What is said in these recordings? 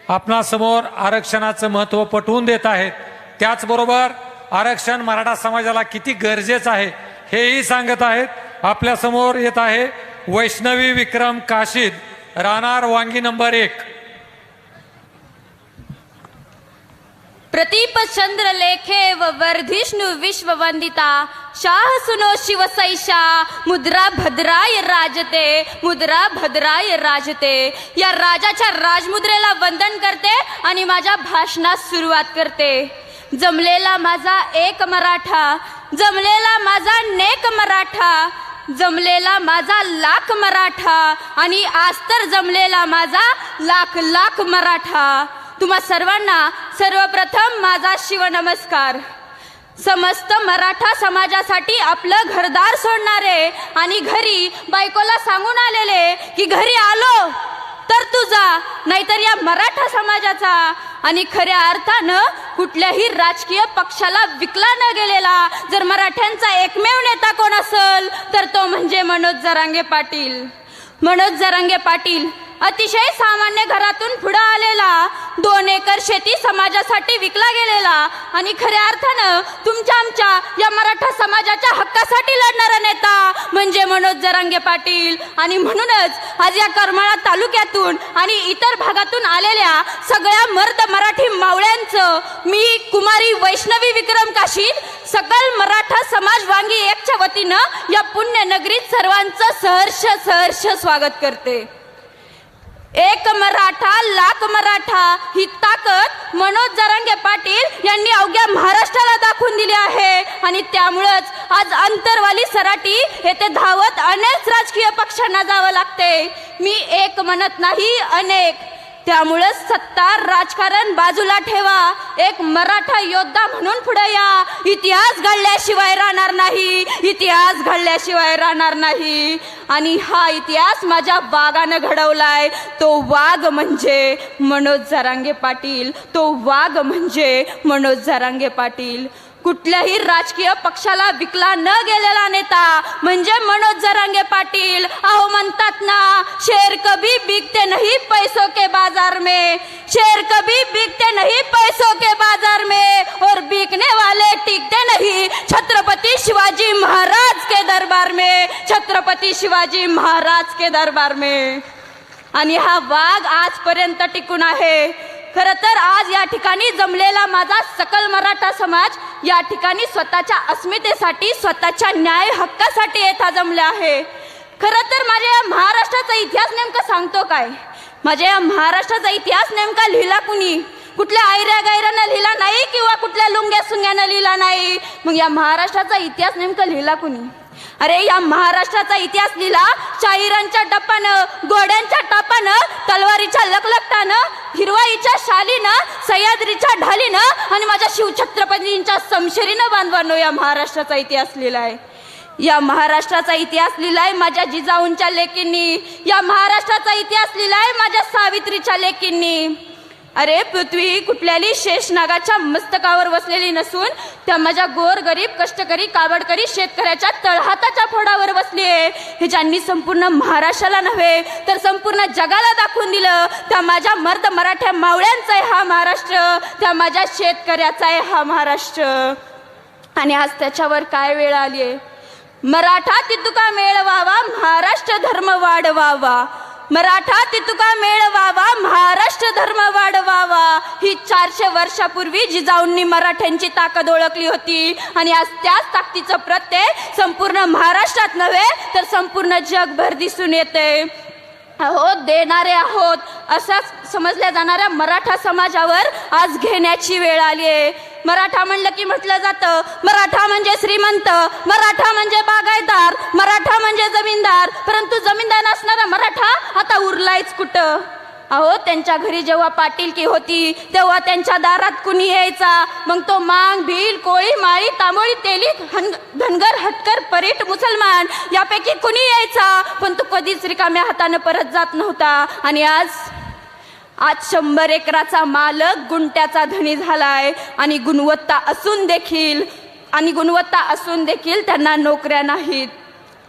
आपणासमोर आरक्षणाचं महत्त्व पटवून देत आहेत. त्याचबरोबर आरक्षण मराठा समाजाला किती गरजेचं आहे हेही सांगत आहेत. आपल्यासमोर येत आहे वैष्णवी विक्रम काशीद, राहणार वांगी नंबर 1. प्रतीप चंद्र लेखे व वर्धिष्णु विश्ववंदिता, शाह सुनो शिवसैषा, मुद्रा भद्राय राजते, मुद्रा भद्राय राजते. या राजाच्या राजमुद्रेला वंदन करते आणि माझ्या भाषणास सुरुवात करते. जमलेला माझा एक मराठा, जमलेला माझा नेक मराठा, जमलेला माझा लाख मराठा आणि आज तर जमलेला माझा लाख लाख मराठा. तुम्हा सर्वांना सर्वप्रथम माझा शिवनमस्कार. समस्त मराठा समाजासाठी आपलं घरदार सोडणारे आणि घरी बायकोला सांगून आलेले की घरी आलो तर तुझा, नाहीतर या मराठा समाजाचा आणि खऱ्या अर्थानं कुठल्याही राजकीय पक्षाला विकला न गेलेला जर मराठ्यांचा एकमेव नेता कोण असेल तर तो म्हणजे मनोज जरांगे पाटील. मनोज जरांगे पाटील अतिशय सामान्य घरातून पुढे आलेला, 2 एकर शेती समाजासाठी विकला गेलेला आणि खऱ्या अर्थानं तुमच्या आमच्या या मराठा समाजाच्या हक्कासाठी लढणारा नेता म्हणजे मनोज जरांगे पाटील. आणि म्हणूनच आज या करमाळा तालुक्यातून आणि इतर भागातून आलेल्या सगळ्या मर्द मराठी मावळ्यांचं मी कुमारी वैष्णवी विक्रम काशीद, सकल मराठा समाज वांगी 1च्या वतीनं या पुण्यनगरीत सर्वांचं सहर्ष सहर्ष स्वागत करते. एक मराठा लाख मराठा ही ताकद मनोज जरांगे पाटील यांनी अवघ्या महाराष्ट्राला दाखवून दिली आहे. आणि त्यामुळेच आज अंतरवाली सराटी येथे धावत अनेक राजकीय पक्षांना जावं लागते. मी एक म्हणत नाही, अनेक. त्यामुळे सत्ता राजकारण बाजूला ठेवा, एक मराठा योद्धा म्हणून पुढे या. इतिहास घडल्याशिवाय राहणार नाही, इतिहास घडल्याशिवाय राहणार नाही. आणि हा इतिहास माझ्या वाघानं घडवलाय. तो वाघ म्हणजे मनोज जरांगे पाटील, तो वाघ म्हणजे मनोज जरांगे पाटील. कुठल्याही राजकीय पक्षाला विकला न गेलेला नेता म्हणजे मनोज जरांगे पाटील. अहो म्हणतात ना, शेर कभी बिकते नहीं पैसों के बाजार में, शेर कभी बिकते नहीं पैसों के बाजार में, और बिकने वाले टिकते नहीं छत्रपति शिवाजी महाराज के दरबार में, छत्रपति शिवाजी महाराज के दरबार में. आणि हा वाघ आजपर्यंत टिकून आहे. खरं तर आज या ठिकाणी जमलेला माझा सकल मराठा समाज या ठिकाणी स्वतःच्या अस्मितेसाठी, स्वतःच्या न्याय हक्कासाठी येथा जमले आहे. खरं तर माझ्या या महाराष्ट्राचा इतिहास नेमका सांगतो काय? माझ्या या महाराष्ट्राचा इतिहास नेमका लिहिला कुणी? कुठल्या आयऱ्या गायऱ्यानं लिहिला नाही किंवा कुठल्या लुंग्या सुंग्यानं लिहिला नाही. मग या महाराष्ट्राचा इतिहास नेमका लिहिला कुणी? अरे या महाराष्ट्राचा इतिहास लिहिला शाहिरांच्या डप्पानं, घोड्यांच्या टापानं, तलवारीच्या लखलखटानं, हिरवाईच्या शालीनं, सह्याद्रीच्या ढालीनं आणि माझ्या शिवछत्रपतींच्या समशेरीनं बांधवानो या महाराष्ट्राचा इतिहास लिहिलाय. या महाराष्ट्राचा इतिहास लिहिलाय माझ्या जिजाऊंच्या लेकींनी, या महाराष्ट्राचा इतिहास लिहिलाय माझ्या सावित्रीच्या लेकींनी. अरे पृथ्वी कुठल्याही शेषनागाच्या मस्तकावर बसलेली नसून त्या माझ्या गोरगरीब कष्टकरी काबडकरी शेतकऱ्याच्या तळहाताच्या फोडावर बसली आहे. हे ज्यांनी संपूर्ण महाराष्ट्राला नव्हे तर संपूर्ण जगाला दाखवून दिलं त्या माझ्या मर्द मराठ्या मावळ्यांचा आहे हा महाराष्ट्र, त्या माझ्या शेतकऱ्याचा आहे हा महाराष्ट्र. आणि आज त्याच्यावर काय वेळ आली आहे? मराठा तितुका मेळवावा, महाराष्ट्र धर्म वाढवावा. मराठा तितुका मेळवावा, महाराष्ट्र धर्म वाढवावा. ही 400 वर्षापूर्वी जिजाऊंनी मराठ्यांची ताकद ओळखली होती आणि आज त्याच ताकदीचं प्रत्यय संपूर्ण महाराष्ट्रात नव्हे तर संपूर्ण जगभर दिसून येते. अहो देणारे आहोत असं समजल्या जाणाऱ्या मराठा समाजावर आज घेण्याची वेळ आली आहे. मराठा म्हणलं की म्हटलं जातं मराठा म्हणजे श्रीमंत, मराठा म्हणजे बागायतदार, मराठा म्हणजे जमीनदार. परंतु जमीनदार नसणारा मराठा आता उरलायच कुठं? अहो त्यांच्या घरी जेव्हा पाटीलकी होती तेव्हा त्यांच्या दारात कुणी यायचा? मग तो मांग, भील, कोळी, माळी, तांबोळी, तेली, धनगर, हटकर, परीट, मुसलमान यापैकी कुणी यायचा, पण तो कधीच रिकाम्या हाताने परत जात नव्हता. आणि आज 100 एकराचा मालक गुंट्याचा धनी झालाय. आणि गुणवत्ता असून देखील त्यांना नोकऱ्या नाहीत.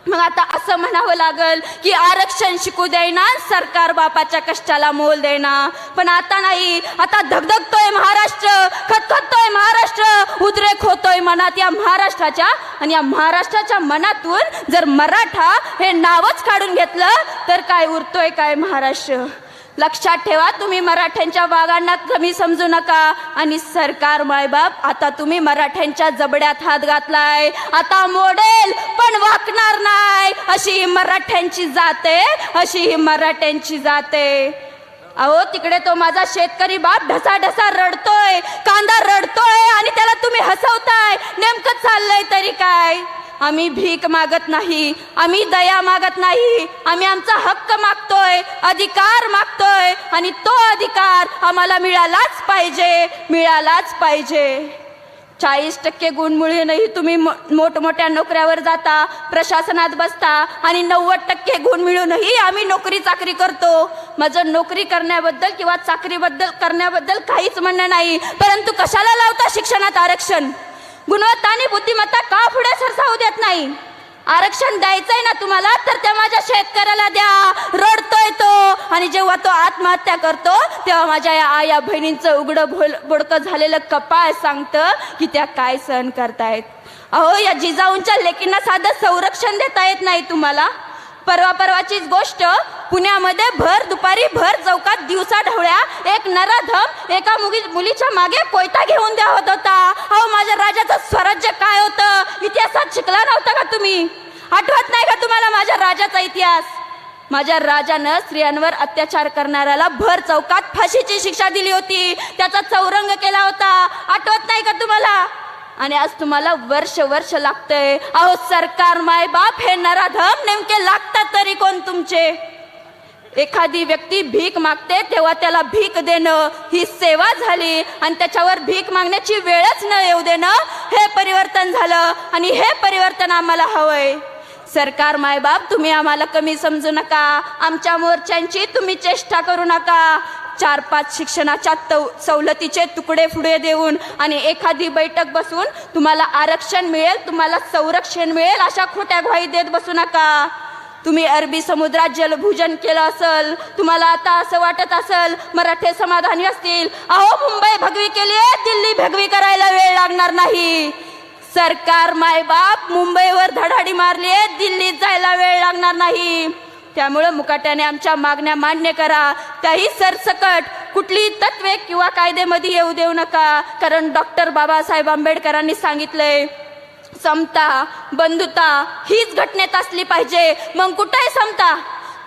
मग आता असं म्हणावं लागल की आरक्षण शिकू देईना, सरकार बापाच्या कष्टाला मोल देईना. पण आता नाही, आता धगधगतोय महाराष्ट्र, खतखततोय महाराष्ट्र, उद्रेक होतोय मनात या महाराष्ट्राच्या. आणि या महाराष्ट्राच्या मनातून जर मराठा हे नावच काढून घेतलं तर काय उरतोय काय महाराष्ट्र. लक्षात ठेवा, तुम्ही मराठ्यांच्या वागांना कमी समजू नका. आणि सरकार मायबाप, आता तुम्ही मराठ्यांच्या जबड्यात हात घातलाय. आता मोडेल पण वाकणार नाही, अशी ही मराठ्यांची जाते, अशी ही मराठ्यांची जाते. अहो तिकडे तो माझा शेतकरी बाप ढसा ढसा रडतोय, कांदा रडतोय आणि त्याला तुम्ही हसवताय. नेमकं चाललंय तरी काय? आम्ही भीक मागत नाही, आम्ही दया मागत नाही, आम्ही आमचा हक्क मागतोय, अधिकार मागतोय. आणि तो अधिकार आम्हाला मिळालाच पाहिजे, मिळालाच पाहिजे. 40% गुण मिळूनही तुम्ही मोठमोठ्या नोकऱ्यावर जाता, प्रशासनात बसता आणि 90% गुण मिळूनही आम्ही नोकरी चाकरी करतो. माझं नोकरी करण्याबद्दल किंवा चाकरीबद्दल करण्याबद्दल काहीच म्हणणं नाही, परंतु कशाला लावता शिक्षणात आरक्षण? गुणवत्ता आणि बुद्धिमत्ता का पुढे सरसावू देत नाही? आरक्षण द्यायचंय ना तुम्हाला, तर त्या माझ्या शेतकऱ्याला द्या. रडतोय तो, आणि जेव्हा तो आत्महत्या करतो तेव्हा माझ्या या आया बहिणींचं उघडं बोडकं झालेलं कपाळ सांगतं की त्या काय सहन करतायत. अहो या जिजाऊंच्या लेकींना साधं संरक्षण देता येत नाही तुम्हाला. परवाचीच गोष्ट, पुण्यामध्ये भर दुपारी भर चौकात दिवसा ढवळ्या एक नराधम एका मुलीच्या मागे कोयता घेऊन द्या होत होता. अहो माझ्या राजाचं स्वराज्य काय होतं, इतिहासात शिकला नव्हता का तुम्ही? आठवत नाही का तुम्हाला माझ्या राजाचा इतिहास? माझ्या राजानं स्त्रियांवर अत्याचार करणाऱ्याला भर चौकात फाशीची शिक्षा दिली होती, त्याचा चौरंग केला होता. आठवत नाही का तुम्हाला? आणि आज तुम्हाला वर्ष लागतंय. अहो सरकार माय बाप, हे नराधम नेमके लागतात तरी कोण तुमचे? एखादी व्यक्ती भीक मागते तेव्हा त्याला भीक देणं ही सेवा झाली, आणि त्याच्यावर भीक मागण्याची वेळच न येऊ देणं हे परिवर्तन झालं. आणि हे परिवर्तन आम्हाला हवंय. सरकार मायबाप, तुम्ही आम्हाला कमी समजू नका, आमच्या मोर्चांची तुम्ही चेष्टा करू नका. 4-5 शिक्षणाच्या सवलतीचे तुकडे पुढे देऊन आणि एखादी बैठक बसून तुम्हाला आरक्षण मिळेल, तुम्हाला संरक्षण मिळेल अशा खोट्या ग्वाही देत बसू नका. तुम्ही अरबी समुद्रात जलभूजन केलं असेल, तुम्हाला आता असं वाटत असेल मराठे समाधानी असतील. अहो मुंबई भगवी केली, दिल्ली भगवी करायला वेळ लागणार नाही. सरकार मायबाप, मुंबईवर धडाडी मारली, दिल्लीत जायला वेळ लागणार नाही. त्यामुळे मुकाट्याने आमच्या मागण्या मान्य करा. त्याही सरसकट कुठलीही तत्वे किंवा कायदेमध्ये येऊ देऊ नका. कारण डॉक्टर बाबासाहेब आंबेडकरांनी सांगितलंय, समता बंधुता हीच घटनेत असली पाहिजे. मग कुठे समता,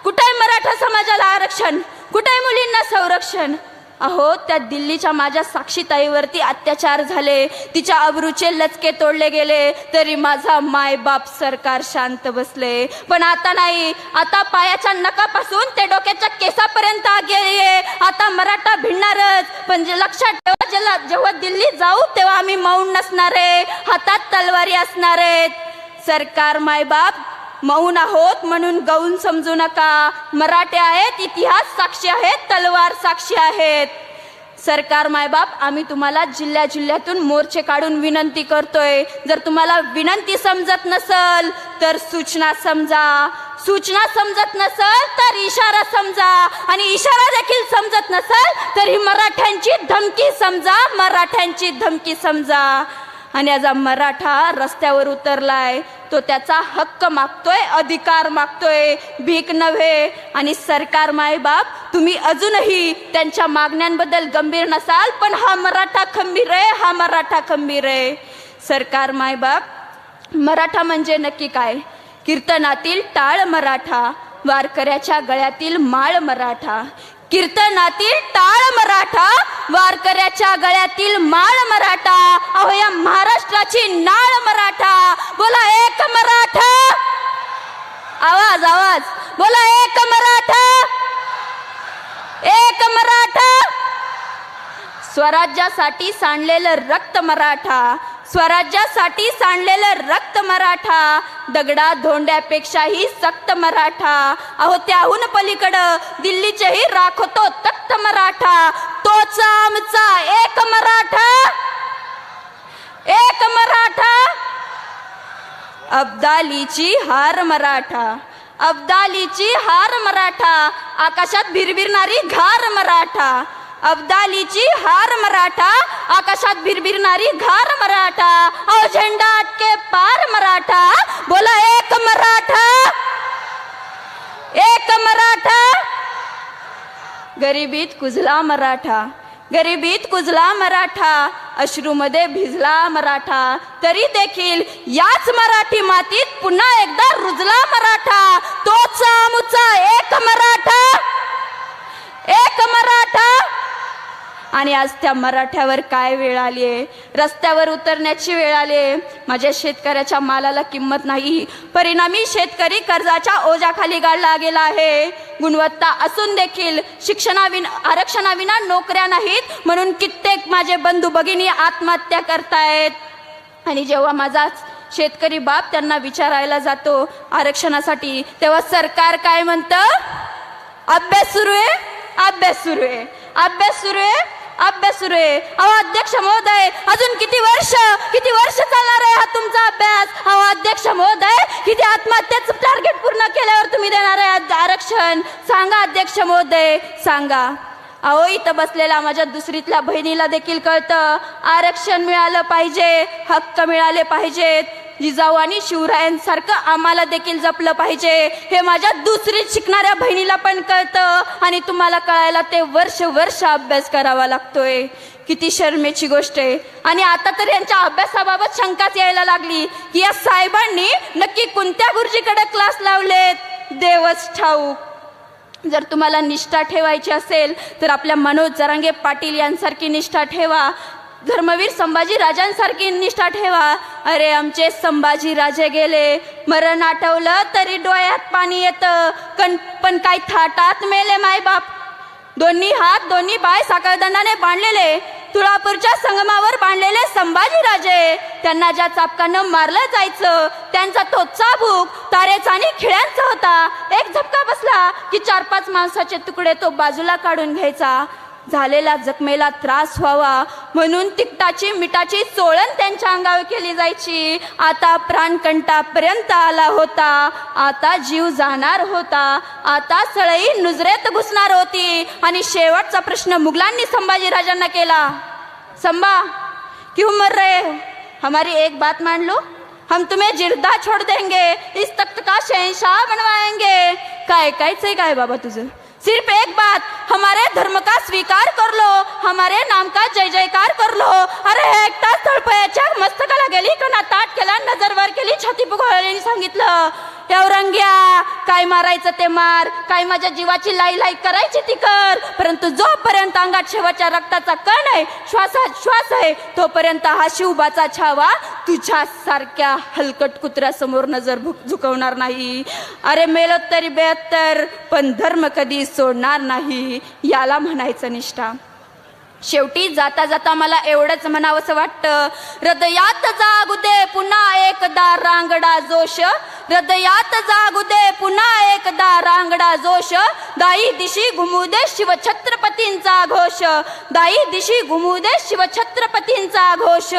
कुठे मराठा समाजाला आरक्षण, कुठे मुलींना संरक्षण? अहो त्या दिल्लीच्या माझ्या साक्षीताईवरती अत्याचार झाले, तिच्या अब्रूचे लचके तोडले गेले, तरी माझा मायबाप सरकार शांत बसले. पण आता नाही, आता पायाच्या नखापासून ते डोक्याच्या केसापर्यंत गेले. आता मराठा भिडणारच. पण लक्षात ठेवा, जेव्हा दिल्लीत जाऊ तेव्हा आम्ही मौन नसणार आहे, हातात तलवारी असणार आहेत. सरकार मायबाप, मौन आहोत म्हणून गौण समजू नका. मराठे आहेत, इतिहास साक्षी आहेत, तलवार साक्षी आहेत. सरकार मायबाप, आम्ही तुम्हाला जिल्ह्यातून मोर्चे काढून विनंती करतोय. जर तुम्हाला विनंती समजत नसल तर सूचना समजा, सूचना समजत नसल तर इशारा समजा, आणि इशारा देखील समजत नसल तर ही मराठ्यांची धमकी समजा, मराठ्यांची धमकी समजा. आणि आज मराठा रस्त्यावर उतरलाय, तो त्याचा हक्क मागतोय, अधिकार मागतोय, भीक नव्हे. आणि सरकार मायबाप, तुम्ही अजूनही त्यांच्या मागण्यांबद्दल गंभीर नसाल, पण हा मराठा खंबीर आहे, हा मराठा खंबीर आहे. सरकार मायबाप, मराठा म्हणजे नक्की काय? कीर्तनातील टाळ मराठा, वारकऱ्याच्या गळ्यातील माळ मराठा. कीर्तनातील टाळ मराठा, वारकऱ्याच्या गळ्यातील माळ मराठा. अहो या महाराष्ट्राची नाळ मराठा. बोला एक मराठा, आवाज आवाज, बोला एक मराठा, एक मराठा. स्वराज्यासाठी सांडलेलं रक्त मराठा, स्वराज्यासाठी सांडलेलं रक्त मराठा. दगडा धोंड्यापेक्षाही सक्त मराठा. अहो त्याहून पलीकडं दिल्लीचेही राखतो तख्त मराठा. तोच आमचा एक मराठा, एक मराठा, अब्दालीची हार मराठा, अब्दालीची हार मराठा, आकाशात भिरभिरणारी घार मराठा, अब्दालीची हार मराठा, आकाशात भिरभिरणारी घार मराठा, अहो झेंडा अटके पार मराठा, बोला एक मराठा, एक मराठा. गरिबीत कुजला मराठा, गरिबीत कुजला मराठा, अश्रूमध्ये भिजला मराठा, तरी देखील याच मराठी मातीत पुन्हा एकदा रुजला मराठा. तोच आमचा एक मराठा, एक मराठा. आणि आज त्या मराठ्यावर काय वेळ आली आहे, रस्त्यावर उतरण्याची वेळ आली आहे. माझ्या शेतकऱ्याच्या मालाला किंमत नाही, परिणामी शेतकरी कर्जाच्या ओझ्याखाली गाडला गेला आहे. गुणवत्ता असून देखील आरक्षणाविना नोकऱ्या नाहीत म्हणून कित्येक माझे बंधू भगिनी आत्महत्या करतायत. आणि जेव्हा माझा शेतकरी बाप त्यांना विचारायला जातो आरक्षणासाठी, तेव्हा सरकार काय म्हणतं, अभ्यास सुरू आहे, अभ्यास सुरू आहे, अभ्यास सुरू आहे, अभ्यास सुरू आहे. अहो अध्यक्ष महोदय, अजून किती वर्ष चालणार आहे हा तुमचा अभ्यास? अहो अध्यक्ष महोदय, किती आत्महत्याचं टार्गेट पूर्ण केल्यावर तुम्ही देणार आहे आरक्षण? सांगा अध्यक्ष महोदय, सांगा. अहो इथं बसलेल्या माझ्या दुसरीतल्या बहिणीला देखील कळतं आरक्षण मिळालं पाहिजे, हक्क मिळाले पाहिजेत. जिजाऊ आणि शिवरायांसारखं आम्हाला देखील जपलं पाहिजे हे माझ्या दुसरीत शिकणाऱ्या बहिणीला पण कळतं. आणि तुम्हाला कळायला ते वर्ष अभ्यास करावा लागतोय. किती शर्मेची गोष्ट आहे. आणि आता तर यांच्या अभ्यासाबाबत शंकाच यायला लागली की या साहेबांनी नक्की कोणत्या गुरुजीकडे क्लास लावलेत, देवच ठाऊक. जर तुम्हाला निष्ठा ठेवायची असेल तर आपल्या मनोज जरांगे पाटील यांसारखी निष्ठा ठेवा, धर्मवीर संभाजी राजांसारखी निष्ठा ठेवा. अरे आमचे संभाजी राजे गेले, मरण आठवलं तरी डोळ्यात पाणी येतं, पण काय थाटात मेले मायबाप. दोन्ही हात दोन्ही पाय साखळदंडाने बांधलेले, तुळापूरच्या संगमावर बांधलेले संभाजी राजे, त्यांना ज्या चापकानं मारलं जायचं त्यांचा तो चाबूक तारेचा आणि खिळ्यांचा होता. एक झपका बसला की 4-5 मांसाचे तुकडे तो बाजूला काढून घ्यायचा. झालेला जखमेला त्रास व्हावा म्हणून तिखटाची मिठाची चोळण त्यांच्या अंगावर केली जायची. आता प्राणकंठापर्यंत आला होता, आता जीव जाणार होता, आता सळई नुजरेत घुसणार होती. आणि शेवटचा प्रश्न मुघलांनी संभाजीराजांना केला, संभा क्यों मर रहे हो? हमारी एक बात मान लो, हम तुम्हें जिंदा छोड़ देंगे, इस तख्त का शहंशाह बनवाएंगे. काय कायचंय काय बाबा तुझं? सिर्फ एक बात, हमारे धर्म का स्वीकार कर लो, हमारे नाम का जय जयकार कर लो. अरे एकटा तळपयाच्या मस्तकाला गेली, कणा ताट केला, नजर वर केली, छाती फुगवल्याने सांगितलं, एवरंग्या काय मारायचं ते मार, काय माझ्या जीवाची लाई करायची ती कर, परंतु जोपर्यंत अंगात शेवटच्या रक्ताचा कण आहे, श्वासात श्वास आहे, तोपर्यंत हा शिवबाचा छावा तुझ्या सारख्या हलकट कुत्र्यासमोर नजर झुकवणार नाही. अरे मेलो तरी 72, पण धर्म कधी सोडणार नाही, याला म्हणायचं निष्ठा. शेवटी जाता जाता मला एवढंच म्हणावंसं वाटतं, हृदयात जागू दे पुन्हा एकदा रांगडा जोश, हृदयात जागू दे पुन्हा एकदा रांगडा जोश, दाई दिशी घुमू दे शिवछत्रपतींचा घोष, दाई दिशी घुमू दे शिवछत्रपतींचा घोष.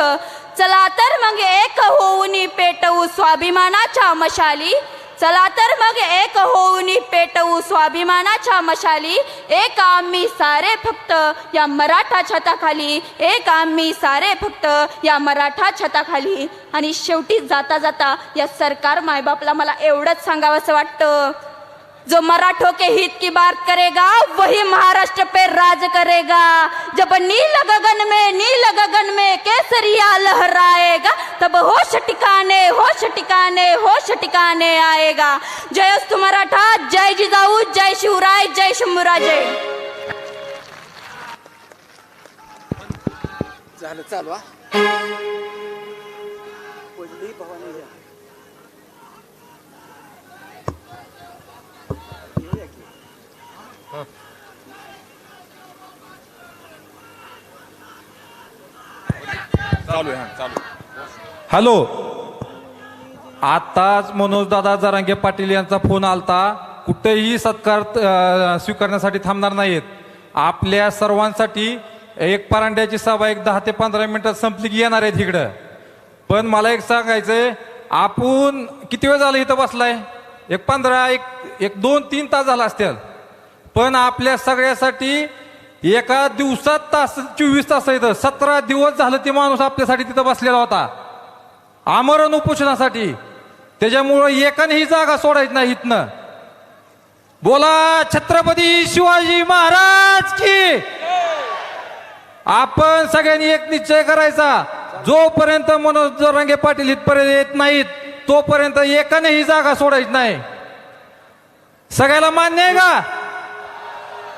चला तर मग एक होऊनी पेटवू स्वाभिमानाच्या मशाली, चला तर मग एक होऊनी पेटवू स्वाभिमानाच्या मशाली. एक आम्ही सारे फक्त या मराठा छताखाली, एक आम्ही सारे फक्त या मराठा छताखाली. आणि शेवटी जाता जाता या सरकार मायबापला मला एवढंच सांगावंसं वाटतं, जो मराठों के हित की बात करेगा वही महाराष्ट्र पे राज करेगा. जब नील गगन में केसरिया लहराएगा, तब होश ठिकाने होश ठिकाने होश ठिकाने आएगा. जयस्तु मराठा, जय जिजाऊ, जय शिवराय, जय शंभूराजे. झालं चालू. पडली भवानी चालू आहे. चालू. हॅलो, आताच मनोज दादा जरांगे पाटील यांचा फोन आलता. कुठेही सत्कार स्वीकारण्यासाठी थांबणार नाहीत. आपल्या सर्वांसाठी एक परांड्याची सभा 10 ते 15 मिनिटात संपली की येणार आहेत इकडं. पण मला एक सांगायचंय, आपण किती वेळ झाला इथं बसलाय? एक 15 एक 2-3 तास झाला असतील. पण आपल्या सगळ्यासाठी एका दिवसात 24 तास इथं 17 दिवस झालं ते माणूस आपल्यासाठी तिथं बसलेला होता आमरण उपोषणासाठी. त्याच्यामुळं एकाने ही जागा सोडायची नाही इथनं. बोला छत्रपती शिवाजी महाराज की. आपण सगळ्यांनी एक निश्चय करायचा, जोपर्यंत मनोज जरांगे पाटील इथपर्यंत येत नाहीत तोपर्यंत एकाने ही जागा सोडायची नाही. सगळ्याला मान्य आहे का?